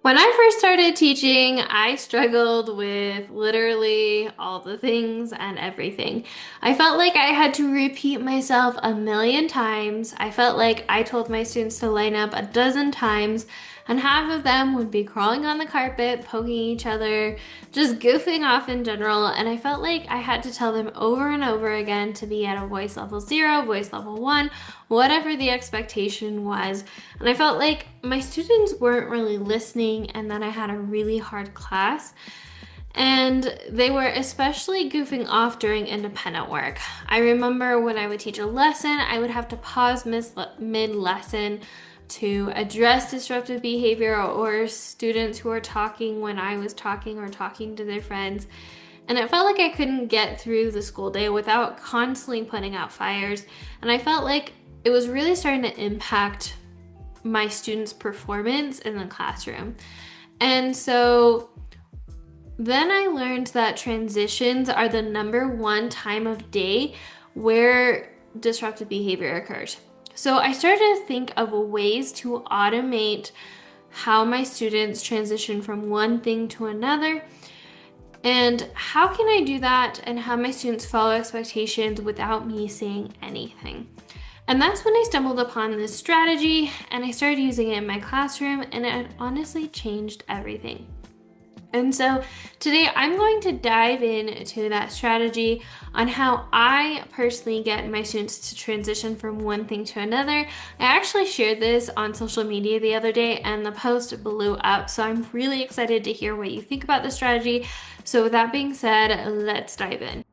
When I first started teaching, I struggled with literally all the things and everything. I felt like I had to repeat myself a million times. I felt like I told my students to line up a dozen times, and half of them would be crawling on the carpet, poking each other, just goofing off in general. And I felt like I had to tell them over and over again to be at a voice level 0, voice level 1, whatever the expectation was. And I felt like my students weren't really listening, and then I had a really hard class. And they were especially goofing off during independent work. I remember when I would teach a lesson, I would have to pause mid lesson to address disruptive behavior or students who were talking when I was talking or talking to their friends. And it felt like I couldn't get through the school day without constantly putting out fires. And I felt like it was really starting to impact my students' performance in the classroom. And so then I learned that transitions are the #1 time of day where disruptive behavior occurs. So I started to think of ways to automate how my students transition from one thing to another. And how can I do that and have my students follow expectations without me saying anything? And that's when I stumbled upon this strategy and I started using it in my classroom, and it honestly changed everything. And so today I'm going to dive into that strategy on how I personally get my students to transition from one thing to another. I actually shared this on social media the other day and the post blew up. So I'm really excited to hear what you think about the strategy. So with that being said, let's dive in.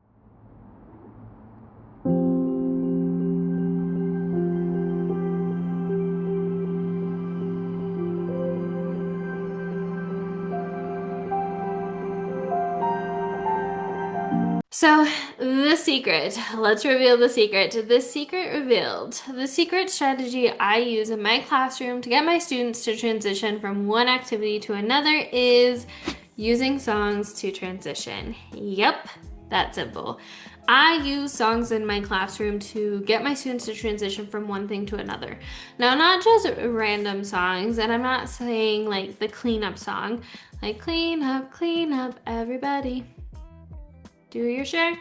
So the secret, let's reveal the secret. The secret revealed. The secret strategy I use in my classroom to get my students to transition from one activity to another is using songs to transition. Yep, that simple. I use songs in my classroom to get my students to transition from one thing to another. Now, not just random songs, and I'm not saying like the cleanup song, like clean up, everybody. Do your share?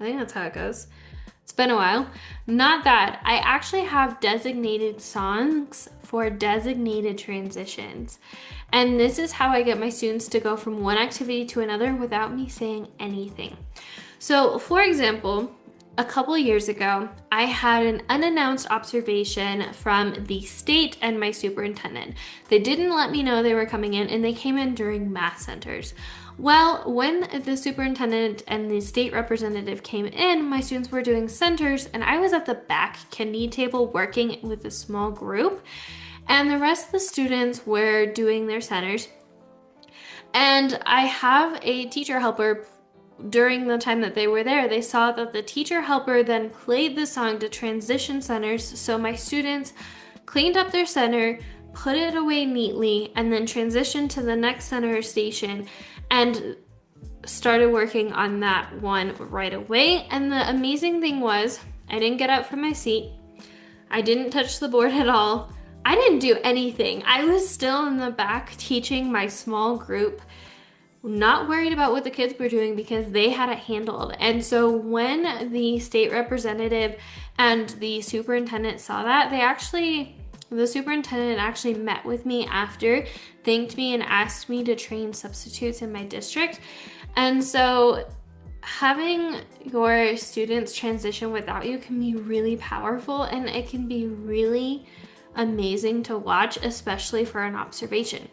I think that's how it goes. It's been a while. Not that. I actually have designated songs for designated transitions. And this is how I get my students to go from one activity to another without me saying anything. So, for example, a couple years ago, I had an unannounced observation from the state and my superintendent. They didn't let me know they were coming in, and they came in during math centers. Well, when the superintendent and the state representative came in, my students were doing centers, and I was at the back kindy table working with a small group, and the rest of the students were doing their centers. And I have a teacher helper. During the time that they were there, they saw that the teacher helper then played the song to transition centers, so my students cleaned up their center, put it away neatly, and then transitioned to the next center station and started working on that one right away. And the amazing thing was, I didn't get up from my seat. I didn't touch the board at all. I didn't do anything. I was still in the back teaching my small group, not worried about what the kids were doing because they had it handled. And so when the state representative and the superintendent saw that, the superintendent actually met with me after, thanked me, and asked me to train substitutes in my district. And so having your students transition without you can be really powerful, and it can be really amazing to watch, especially for an observation.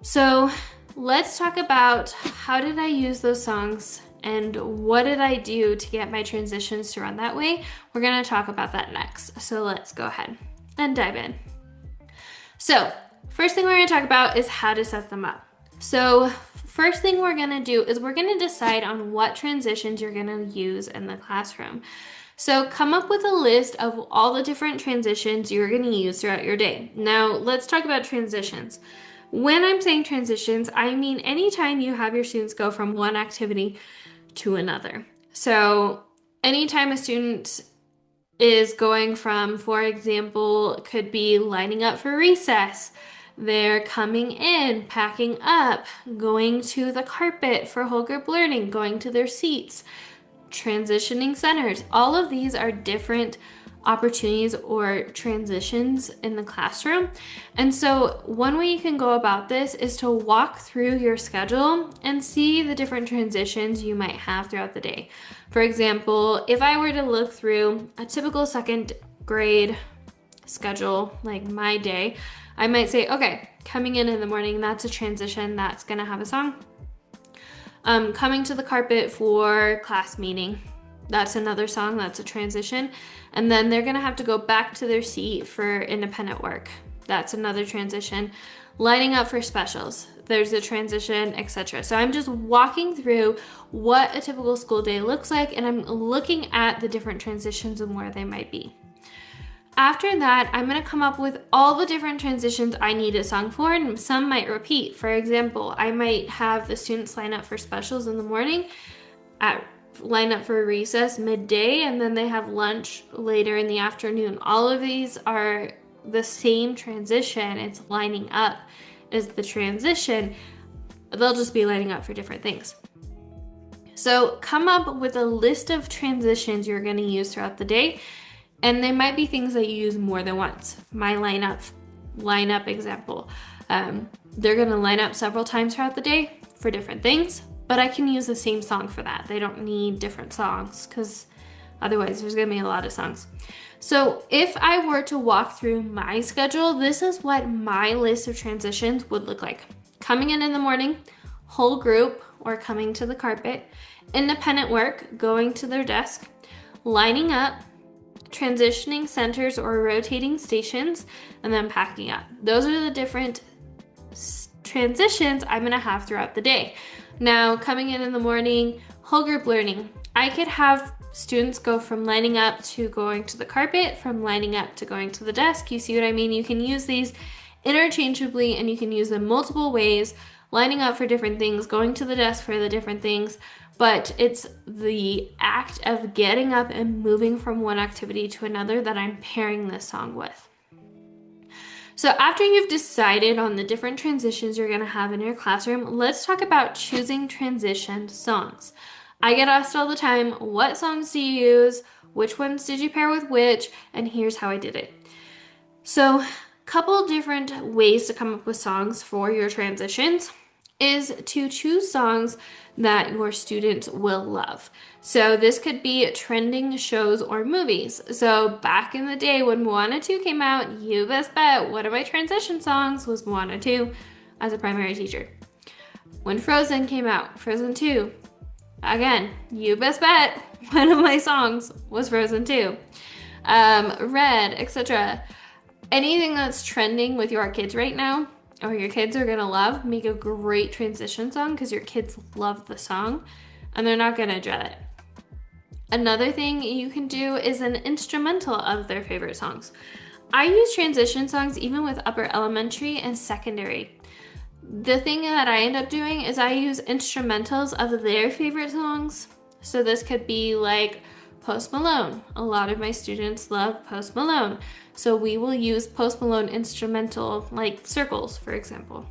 So let's talk about how did I use those songs and what did I do to get my transitions to run that way. We're going to talk about that next. So let's go ahead and dive in. So first thing we're going to talk about is how to set them up. So first thing we're going to do is we're going to decide on what transitions you're going to use in the classroom. So come up with a list of all the different transitions you're going to use throughout your day. Now let's talk about transitions. When I'm saying transitions, I mean anytime you have your students go from one activity to another. So anytime a student is going from, for example, could be lining up for recess, They're coming in, packing up, going to the carpet for whole group learning, going to their seats, transitioning centers. All of these are different opportunities or transitions in the classroom. And so one way you can go about this is to walk through your schedule and see the different transitions you might have throughout the day. For example, if I were to look through a typical second grade schedule, like my day, I might say, okay, coming in the morning, that's a transition that's gonna have a song. Coming to the carpet for class meeting, that's another song, that's a transition. And then they're gonna have to go back to their seat for independent work. That's another transition. Lining up for specials, there's a transition, etc. So I'm just walking through what a typical school day looks like, and I'm looking at the different transitions and where they might be. After that, I'm gonna come up with all the different transitions I need a song for, and some might repeat. For example, I might have the students line up for specials in the morning, line up for recess midday, and then they have lunch later in the afternoon. All of these are the same transition. It's lining up is the transition. They'll just be lining up for different things. So come up with a list of transitions you're gonna use throughout the day. And they might be things that you use more than once. My lineup example. They're gonna line up several times throughout the day for different things, but I can use the same song for that. They don't need different songs because otherwise there's gonna be a lot of songs. So if I were to walk through my schedule, this is what my list of transitions would look like. Coming in the morning, whole group or coming to the carpet, independent work, going to their desk, lining up, transitioning centers or rotating stations, and then packing up. Those are the different transitions I'm gonna have throughout the day. Now, coming in the morning, whole group learning. I could have students go from lining up to going to the carpet, from lining up to going to the desk. You see what I mean? You can use these interchangeably and you can use them multiple ways, lining up for different things, going to the desk for the different things, but it's the act of getting up and moving from one activity to another that I'm pairing this song with. So after you've decided on the different transitions you're gonna have in your classroom, let's talk about choosing transition songs. I get asked all the time, what songs do you use? Which ones did you pair with which? And here's how I did it. So a couple different ways to come up with songs for your transitions is to choose songs that your students will love. So this could be trending shows or movies. So back in the day when Moana 2 came out, you best bet one of my transition songs was Moana 2 as a primary teacher. When Frozen came out, Frozen 2, again, you best bet one of my songs was Frozen 2. Red, etc. Anything that's trending with your kids right now, or your kids are gonna love, make a great transition song because your kids love the song and they're not gonna dread it. Another thing you can do is an instrumental of their favorite songs. I use transition songs even with upper elementary and secondary. The thing that I end up doing is I use instrumentals of their favorite songs. So this could be like Post Malone. A lot of my students love Post Malone. So we will use Post Malone instrumental, like Circles, for example.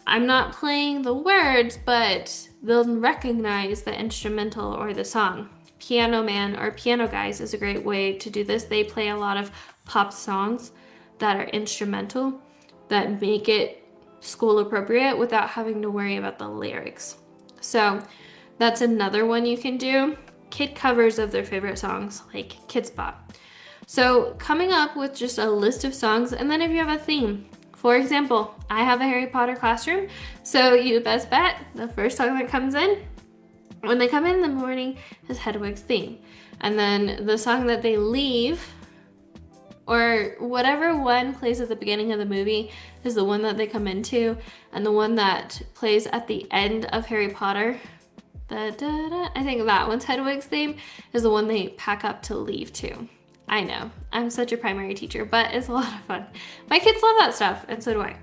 I'm not playing the words, but they'll recognize the instrumental or the song. Piano Man or Piano Guys is a great way to do this. They play a lot of pop songs that are instrumental that make it school appropriate without having to worry about the lyrics. So that's another one you can do. Kid covers of their favorite songs, like Kids Bop. So coming up with just a list of songs, and then if you have a theme. For example, I have a Harry Potter classroom, so you best bet the first song that comes in when they come in the morning is Hedwig's theme. And then the song that they leave, or whatever one plays at the beginning of the movie, is the one that they come into, and the one that plays at the end of Harry Potter, I think that one's Hedwig's theme, is the one they pack up to leave to. I know, I'm such a primary teacher, but it's a lot of fun. My kids love that stuff, and so do I.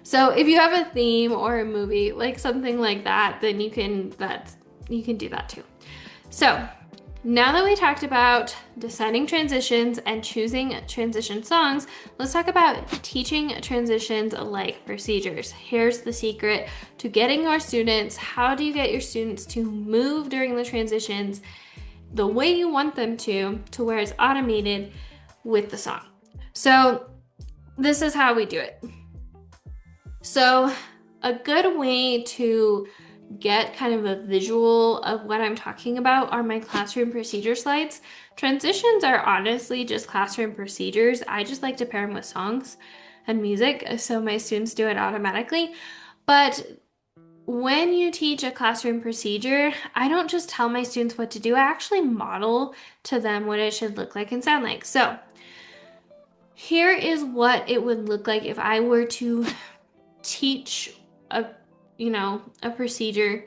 So if you have a theme or a movie, like something like that, then you can do that too. So Now that we talked about deciding transitions and choosing transition songs, let's talk about teaching transitions like procedures. Here's the secret to getting your students. How do you get your students to move during the transitions the way you want them to where it's automated with the song? So this is how we do it. So a good way to get kind of a visual of what I'm talking about are my classroom procedure slides. Transitions are honestly just classroom procedures. I just like to pair them with songs and music so my students do it automatically. But when you teach a classroom procedure, I don't just tell my students what to do. I actually model to them what it should look like and sound like. So here is what it would look like if I were to teach a procedure,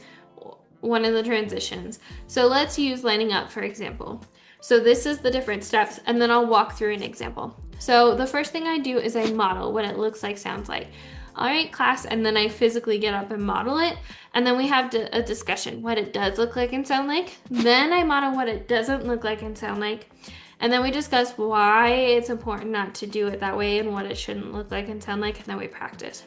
one of the transitions. So let's use lining up, for example. So this is the different steps, and then I'll walk through an example. So the first thing I do is I model what it looks like, sounds like. All right, class, and then I physically get up and model it, and then we have a discussion, what it does look like and sound like. Then I model what it doesn't look like and sound like, and then we discuss why it's important not to do it that way and what it shouldn't look like and sound like, and then we practice.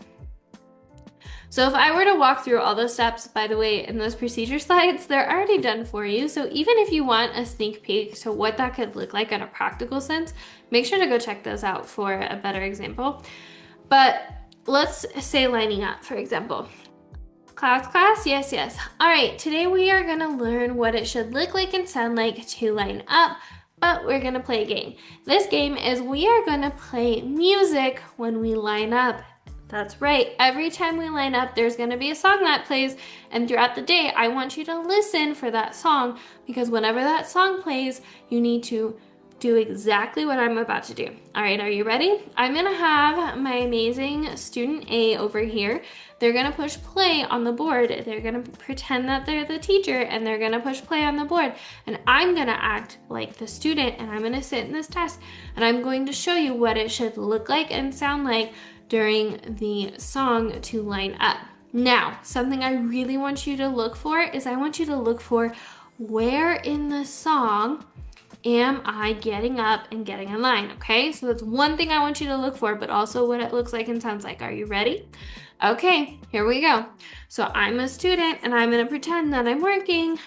So if I were to walk through all those steps, by the way, in those procedure slides, they're already done for you. So even if you want a sneak peek to what that could look like in a practical sense, make sure to go check those out for a better example. But let's say lining up, for example. Class, yes. All right, today we are gonna learn what it should look like and sound like to line up, but we're gonna play a game. This game is we are gonna play music when we line up. That's right. Every time we line up, there's going to be a song that plays, and throughout the day, I want you to listen for that song, because whenever that song plays, you need to do exactly what I'm about to do. All right, are you ready? I'm going to have my amazing student A over here. They're going to push play on the board. They're going to pretend that they're the teacher, and they're going to push play on the board. And I'm going to act like the student, and I'm going to sit in this desk, and I'm going to show you what it should look like and sound like during the song to line up. Now, something I really want you to look for is I want you to look for where in the song am I getting up and getting in line, okay? So that's one thing I want you to look for, but also what it looks like and sounds like. Are you ready? Okay, here we go. So I'm a student and I'm gonna pretend that I'm working.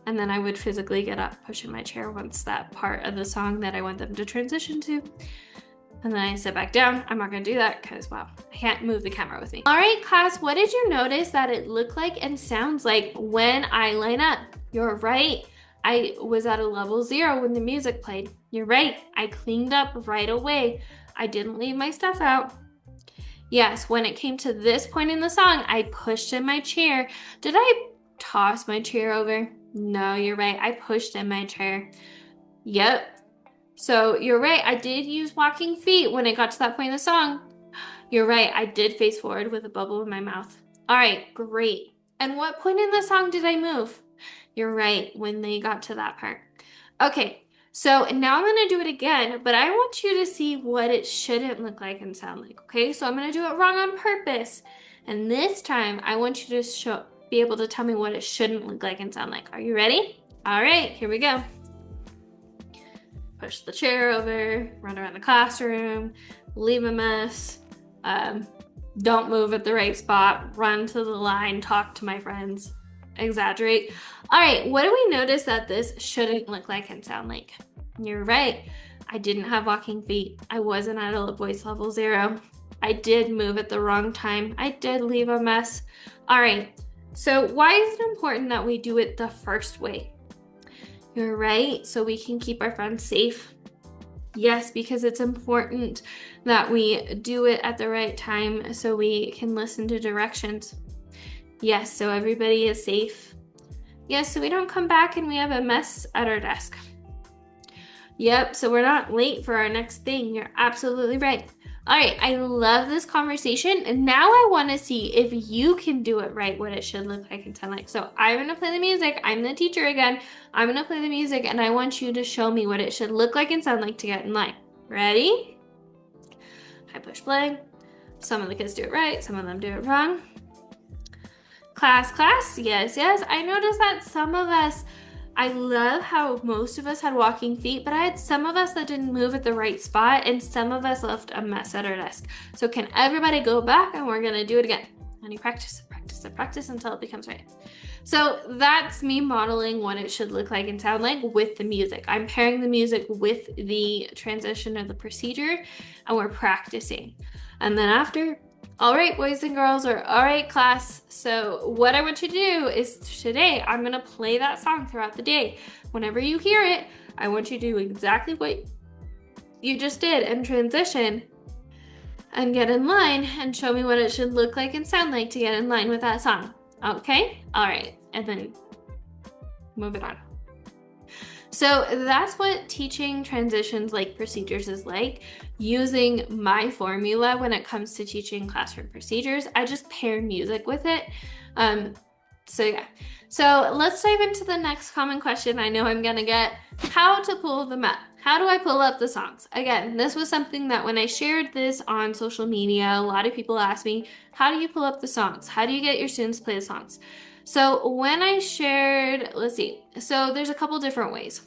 And then I would physically get up, push in my chair once that part of the song that I want them to transition to. And then I sit back down. I'm not gonna do that because, well, I can't move the camera with me. All right, class, what did you notice that it looked like and sounds like when I line up? You're right. I was at a level 0 when the music played. You're right. I cleaned up right away. I didn't leave my stuff out. Yes, when it came to this point in the song, I pushed in my chair. Did I toss my chair over? No, you're right. I pushed in my chair. Yep. So you're right. I did use walking feet when it got to that point in the song. You're right. I did face forward with a bubble in my mouth. All right, great. And what point in the song did I move? You're right, when they got to that part. Okay, so now I'm going to do it again, but I want you to see what it shouldn't look like and sound like, okay? So I'm going to do it wrong on purpose. And this time, I want you to be able to tell me what it shouldn't look like and sound like. Are you ready? All right, here we go. Push the chair over, run around the classroom, leave a mess, don't move at the right spot, run to the line, talk to my friends, exaggerate. All right, what do we notice that this shouldn't look like and sound like? You're right. I didn't have walking feet. I wasn't at a voice level 0. I did move at the wrong time. I did leave a mess. All right, so why is it important that we do it the first way? You're right, so we can keep our friends safe. Yes, because it's important that we do it at the right time so we can listen to directions. Yes, so everybody is safe. Yes, so we don't come back and we have a mess at our desk. Yep, so we're not late for our next thing. You're absolutely right. All right, I love this conversation, and now I want to see if you can do it right, what it should look like and sound like. So I'm going to play the music. I'm the teacher again. I'm going to play the music, and I want you to show me what it should look like and sound like to get in line. Ready? I push play. Some of the kids do it right. Some of them do it wrong. Class, yes, yes. I noticed that some of us, I love how most of us had walking feet, but I had some of us that didn't move at the right spot and some of us left a mess at our desk. So can everybody go back and we're gonna do it again. And you practice, practice, and practice until it becomes right. So that's me modeling what it should look like and sound like with the music. I'm pairing the music with the transition of the procedure and we're practicing. And then after, all right, boys and girls, or all right, class. So what I want you to do is today, I'm gonna play that song throughout the day. Whenever you hear it, I want you to do exactly what you just did and transition and get in line and show me what it should look like and sound like to get in line with that song. Okay? All right. And then move it on. So that's what teaching transitions like procedures is like. Using my formula when it comes to teaching classroom procedures, I just pair music with it. So yeah. So let's dive into the next common question I know I'm gonna get. How to pull them up. How do I pull up the songs? Again, this was something that when I shared this on social media, a lot of people asked me, how do you pull up the songs? How do you get your students to play the songs? So when I shared, let's see, so there's a couple different ways.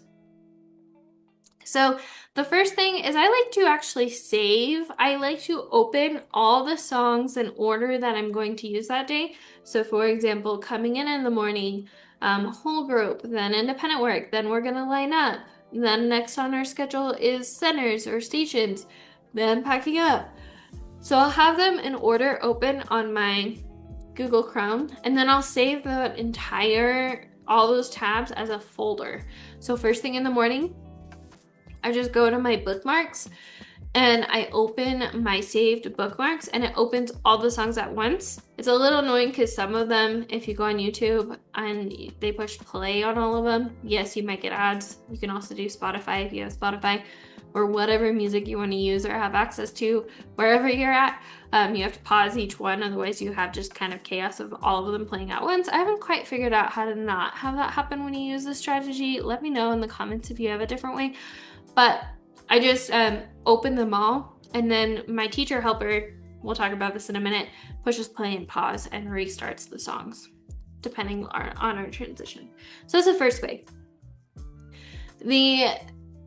So the first thing is I like to actually save. I like to open all the songs in order that I'm going to use that day. So for example, coming in the morning, whole group, then independent work, then we're gonna line up. Then next on our schedule is centers or stations, then packing up. So I'll have them in order open on my Google Chrome, and then I'll save all those tabs as a folder. So first thing in the morning, I just go to my bookmarks and I open my saved bookmarks and it opens all the songs at once. It's a little annoying because some of them, if you go on YouTube and they push play on all of them, yes, you might get ads. You can also do Spotify if you have Spotify or whatever music you want to use or have access to wherever you're at. You have to pause each one, otherwise you have just kind of chaos of all of them playing at once. I haven't quite figured out how to not have that happen when you use this strategy. Let me know in the comments if you have a different way. But I just open them all, and then my teacher helper, we'll talk about this in a minute, pushes play and pause and restarts the songs, depending on our transition. So that's the first way. The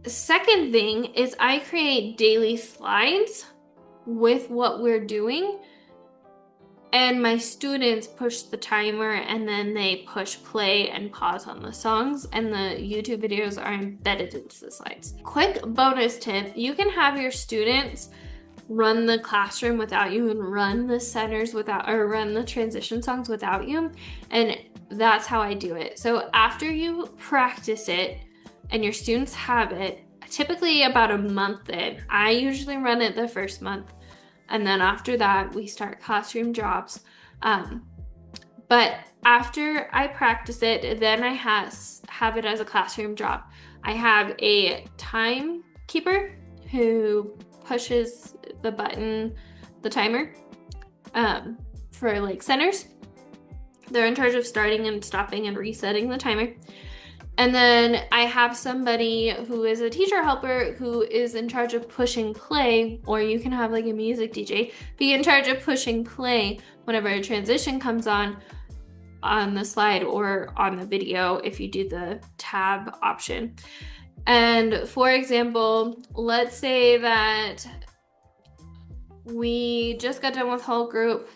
second thing is I create daily slides with what we're doing, and my students push the timer and then they push play and pause on the songs, and the YouTube videos are embedded into the slides. Quick bonus tip, you can have your students run the classroom without you and run the centers without, or run the transition songs without you. And that's how I do it. So after you practice it and your students have it, typically about a month in, I usually run it the first month. And then after that, we start classroom jobs. But after I practice it, then I have it as a classroom job. I have a timekeeper who pushes the button, the timer, for like centers. They're in charge of starting and stopping and resetting the timer. And then I have somebody who is a teacher helper who is in charge of pushing play, or you can have like a music DJ be in charge of pushing play whenever a transition comes on the slide or on the video if you do the tab option. And for example, let's say that we just got done with whole group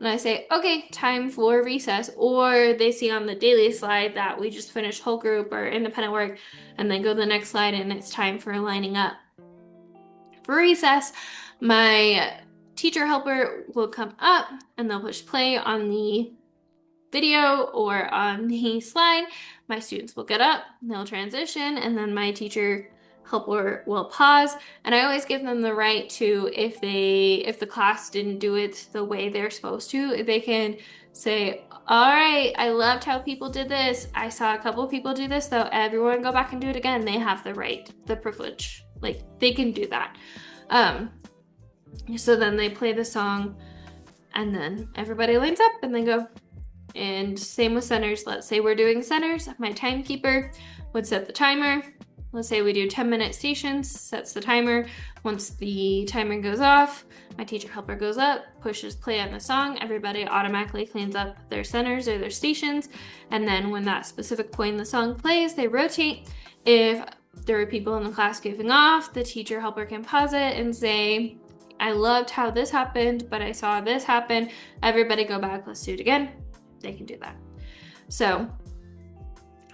and I say, okay, time for recess, or they see on the daily slide that we just finished whole group or independent work, and then go to the next slide and it's time for lining up for recess. My teacher helper will come up and they'll push play on the video or on the slide. My students will get up, they'll transition, and then my teacher helper will pause, and I always give them the right to, if the class didn't do it the way they're supposed to, they can say, all right, I loved how people did this. I saw a couple of people do this, though. Everyone go back and do it again. They have the right, the privilege, like they can do that. So then they play the song and then everybody lines up and they go. And same with centers. Let's say we're doing centers. My timekeeper would set the timer. let's say we do 10-minute stations, sets the timer. Once the timer goes off, my teacher helper goes up, pushes play on the song. Everybody automatically cleans up their centers or their stations. And then when that specific point in the song plays, they rotate. If there are people in the class goofing off, the teacher helper can pause it and say, I loved how this happened, but I saw this happen. Everybody go back, let's do it again. They can do that. So,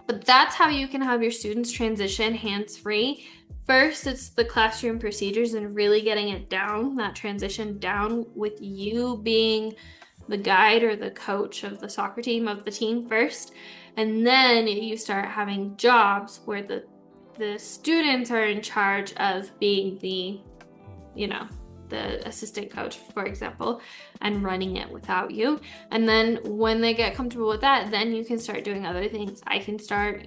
but that's how you can have your students transition hands-free. First, it's the classroom procedures and really getting it down, that transition down with you being the guide or the coach of the soccer team, of the team first. And then you start having jobs where the students are in charge of being the assistant coach, for example, and running it without you. And then when they get comfortable with that, then you can start doing other things. I can start,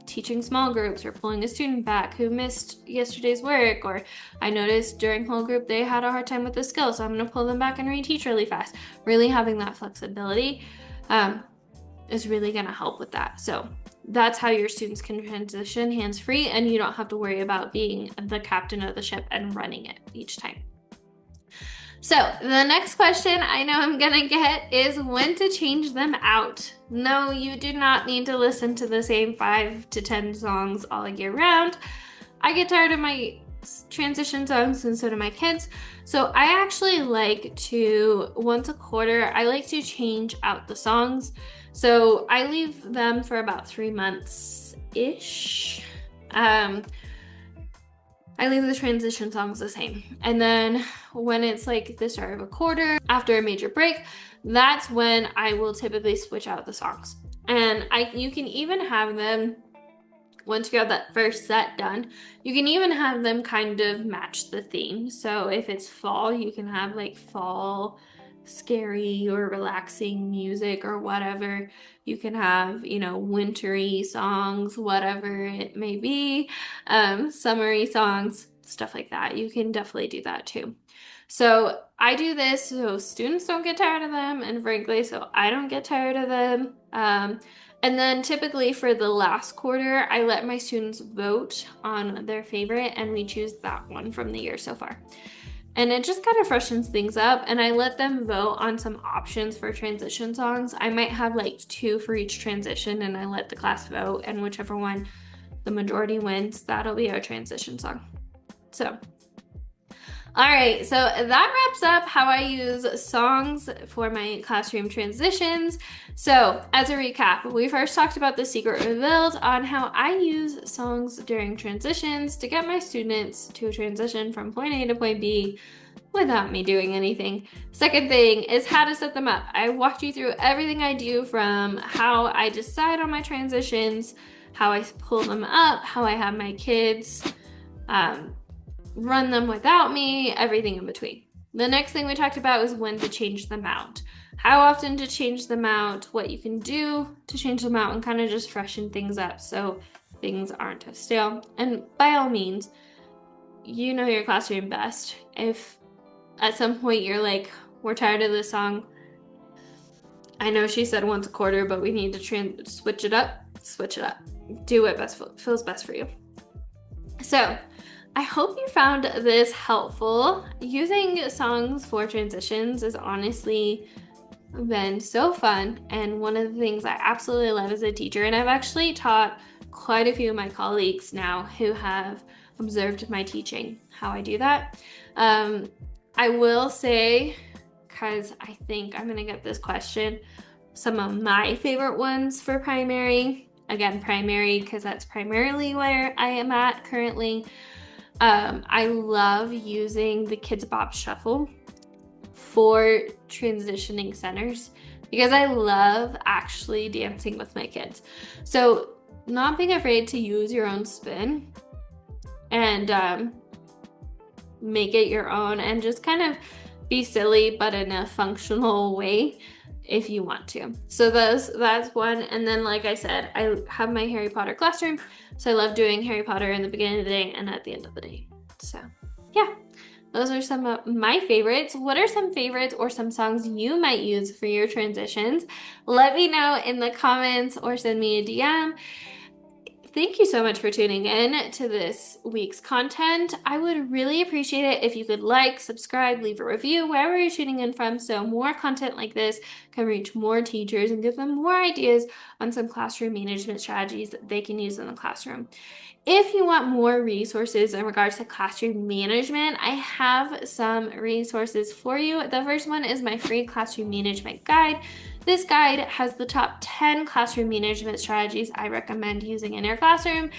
teaching small groups or pulling a student back who missed yesterday's work, or I noticed during whole group they had a hard time with the skill, so I'm going to pull them back and reteach really fast. Really having that flexibility is really going to help with that. So that's how your students can transition hands-free, and you don't have to worry about being the captain of the ship and running it each time. So the next question I know I'm gonna get is when to change them out. No, you do not need to listen to the same 5 to 10 songs all year round. I get tired of my transition songs, and so do my kids. So I actually like to, once a quarter, I like to change out the songs. So I leave them for about 3 months-ish. I leave the transition songs the same. And then when it's like the start of a quarter, after a major break, that's when I will typically switch out the songs. And you can even have them, once you have that first set done, you can even have them kind of match the theme. So if it's fall, you can have like fall scary or relaxing music or whatever. You can have, wintry songs, whatever it may be, summery songs, stuff like that. You can definitely do that too. So I do this so students don't get tired of them, and frankly, so I don't get tired of them. And then typically for the last quarter, I let my students vote on their favorite, and we choose that one from the year so far. And it just kind of freshens things up, and I let them vote on some options for transition songs. I might have like 2 for each transition, and I let the class vote, and whichever one the majority wins, that'll be our transition song. So, all right, so that wraps up how I use songs for my classroom transitions. So as a recap, we first talked about the secret revealed on how I use songs during transitions to get my students to transition from point A to point B without me doing anything. Second thing is how to set them up. I walked you through everything I do, from how I decide on my transitions, how I pull them up, how I have my kids run them without me, everything in between. The next thing we talked about was when to change them out. How often to change them out, what you can do to change them out, and kind of just freshen things up so things aren't as stale. And by all means, you know your classroom best. If at some point you're like, we're tired of this song, I know she said once a quarter, but we need to switch it up. Do what feels best for you. So I hope you found this helpful. Using songs for transitions has honestly been so fun, and one of the things I absolutely love as a teacher, and I've actually taught quite a few of my colleagues now who have observed my teaching, how I do that. I will say, because I think I'm gonna get this question, some of my favorite ones for primary, again, primary, because that's primarily where I am at currently. I love using the Kids Bop Shuffle for transitioning centers because I love actually dancing with my kids. So not being afraid to use your own spin and make it your own, and just kind of be silly but in a functional way if you want to. So that's one. And then, like I said, I have my Harry Potter classroom, so I love doing Harry Potter in the beginning of the day and at the end of the day. So yeah, those are some of my favorites. What are some favorites or some songs you might use for your transitions? Let me know in the comments or send me a DM. Thank you so much for tuning in to this week's content. I would really appreciate it if you could like, subscribe, leave a review wherever you're tuning in from, so more content like this can reach more teachers and give them more ideas on some classroom management strategies that they can use in the classroom. If you want more resources in regards to classroom management, I have some resources for you. The first one is my free classroom management guide. This guide has the top 10 classroom management strategies I recommend using in your classroom.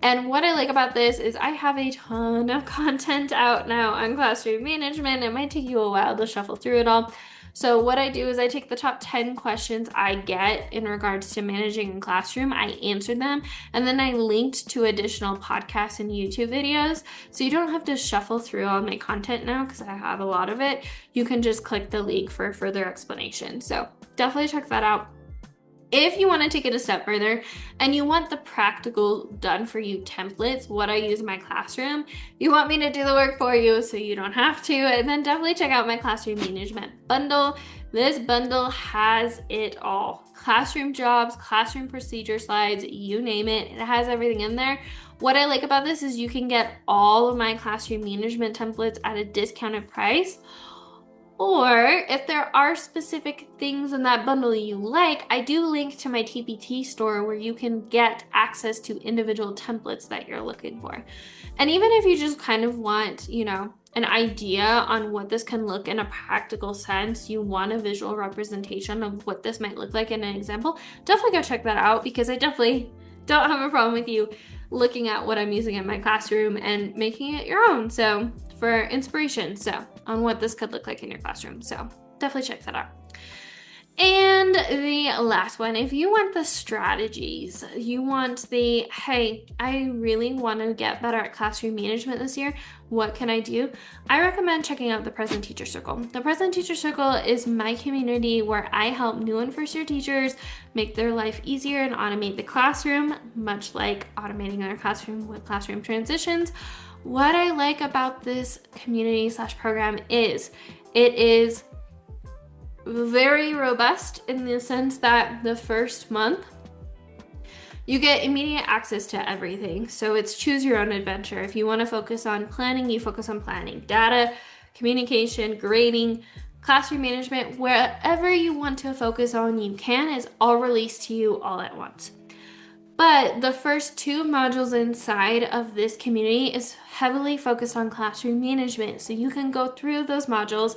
And what I like about this is I have a ton of content out now on classroom management. It might take you a while to shuffle through it all. So what I do is I take the top 10 questions I get in regards to managing a classroom, I answer them, and then I linked to additional podcasts and YouTube videos. So you don't have to shuffle through all my content now because I have a lot of it. You can just click the link for further explanation. So definitely check that out. If you want to take it a step further and you want the practical done for you templates, what I use in my classroom, you want me to do the work for you so you don't have to, and then definitely check out my classroom management bundle. This bundle has it all. Classroom jobs, classroom procedure slides, you name it. It has everything in there. What I like about this is you can get all of my classroom management templates at a discounted price. Or if there are specific things in that bundle you like, I do link to my TPT store where you can get access to individual templates that you're looking for. And even if you just kind of want, an idea on what this can look in a practical sense, you want a visual representation of what this might look like in an example, definitely go check that out, because I definitely don't have a problem with you looking at what I'm using in my classroom and making it your own. So for inspiration, on what this could look like in your classroom. So definitely check that out. And the last one, if you want the strategies, you want the, hey, I really want to get better at classroom management this year, what can I do? I recommend checking out the Present Teacher Circle. The Present Teacher Circle is my community where I help new and first year teachers make their life easier and automate the classroom, much like automating their classroom with classroom transitions. What I like about this community/program is it is very robust in the sense that the first month you get immediate access to everything. So it's choose your own adventure. If you want to focus on planning, you focus on planning. Data, communication, grading, classroom management, wherever you want to focus on, you can. It's all released to you all at once. But the first 2 modules inside of this community is heavily focused on classroom management. So you can go through those modules,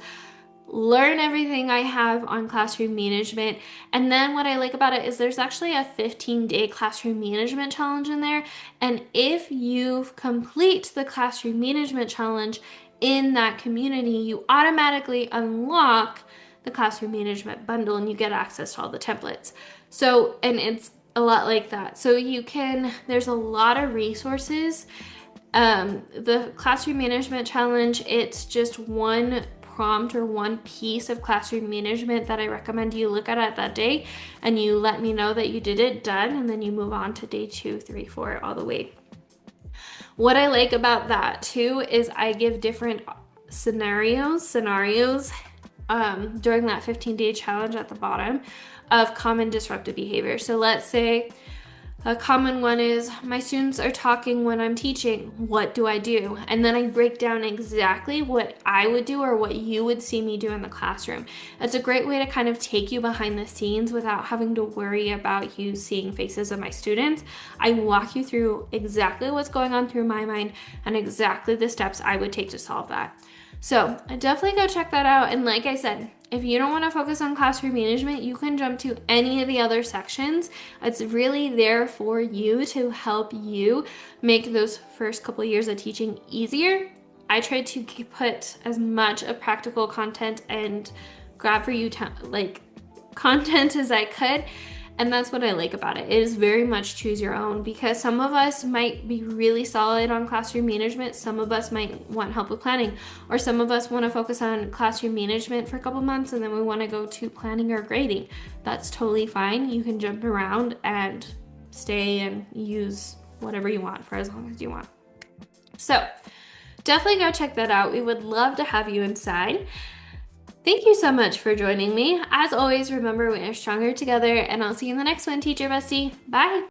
learn everything I have on classroom management. And then what I like about it is there's actually a 15-day classroom management challenge in there. And if you complete the classroom management challenge in that community, you automatically unlock the classroom management bundle and you get access to all the templates. So, and it's a lot like that. So there's a lot of resources. The classroom management challenge, it's just one prompt or one piece of classroom management that I recommend you look at that day, and you let me know that you did it, done, and then you move on to day 2, 3, 4, all the way. What I like about that too is I give different scenarios during that 15-day challenge at the bottom of common disruptive behavior. So let's say a common one is my students are talking when I'm teaching. What do I do? And then I break down exactly what I would do or what you would see me do in the classroom. It's a great way to kind of take you behind the scenes without having to worry about you seeing faces of my students. I walk you through exactly what's going on through my mind and exactly the steps I would take to solve that. So definitely go check that out. And like I said, if you don't want to focus on classroom management, you can jump to any of the other sections. It's really there for you to help you make those first couple years of teaching easier. I tried to put as much of practical content and grab for you content as I could. And that's what I like about it. It is very much choose your own, because some of us might be really solid on classroom management. Some of us might want help with planning, or some of us want to focus on classroom management for a couple months and then we want to go to planning or grading. That's totally fine. You can jump around and stay and use whatever you want for as long as you want. So definitely go check that out. We would love to have you inside. Thank you so much for joining me. As always, remember, we are stronger together, and I'll see you in the next one, Teacher Bestie. Bye.